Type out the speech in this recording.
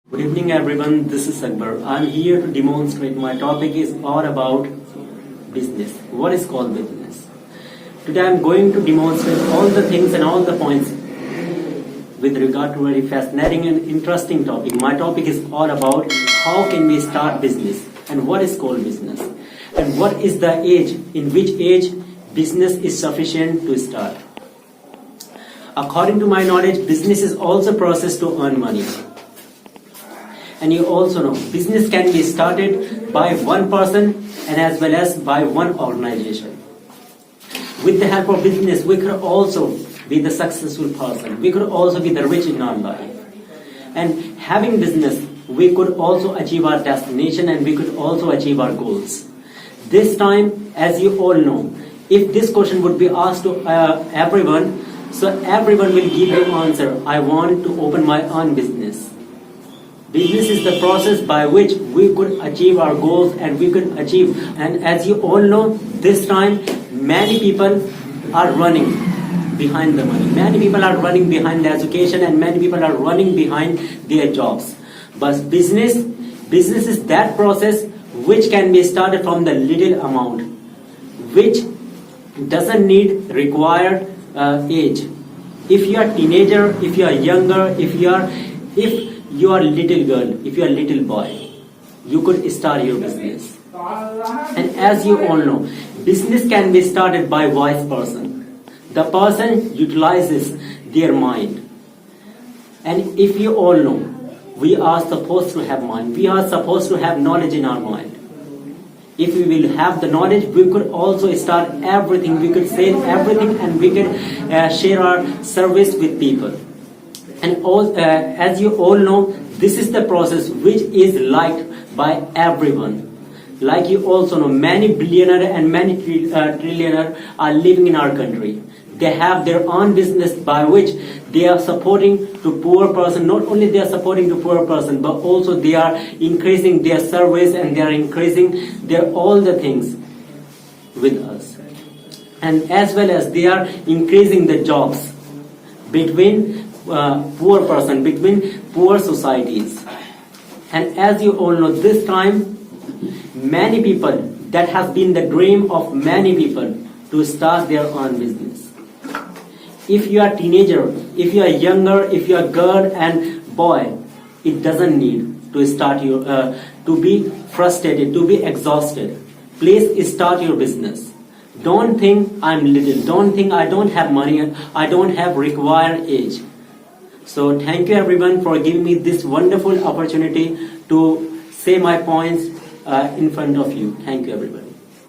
Good evening everyone, this is Akbar. I'm here to demonstrate my topic is all about business. What is called business? Today I'm going to demonstrate all the things and all the points with regard to a very fascinating and interesting topic. My topic is all about how can we start business and what is called business and what is the age, in which age business is sufficient to start. According to my knowledge, business is also a process to earn money. And you also know, business can be started by one person and as well as by one organization. With the help of business, we could also be the successful person. We could also be the rich in our life. And having business, we could also achieve our destination and we could also achieve our goals. This time, as you all know, if this question would be asked to everyone, so everyone will give the answer, I want to open my own business. Business is the process by which we could achieve our goals and we could achieve. And as you all know, this time many people are running behind the money. Many people are running behind the education and many people are running behind their jobs. But business is that process which can be started from the little amount, which doesn't need required age. If you are teenager, if you are younger, if you are a little girl, if you are a little boy, you could start your business. And as you all know, business can be started by wise person. The person utilizes their mind. And if you all know, we are supposed to have mind. We are supposed to have knowledge in our mind. If we will have the knowledge, we could also start everything. We could sell everything and we could share our service with people. And as you all know, this is the process which is liked by everyone. Like you also know, many billionaires and many trillionaires are living in our country. They have their own business by which they are supporting to poor person. Not only they are supporting to poor person, but also they are increasing their service and they are increasing their all the things with us. And as well as they are increasing the jobs between poor person, between poor societies. And as you all know, this time many people, that has been the dream of many people to start their own business. If you are teenager, if you are younger, if you are girl and boy, it doesn't need to start your to be frustrated, to be exhausted. Please start your business. Don't think I'm little, don't think I don't have money, I don't have required age. So thank you everyone for giving me this wonderful opportunity to say my points in front of you. Thank you everybody.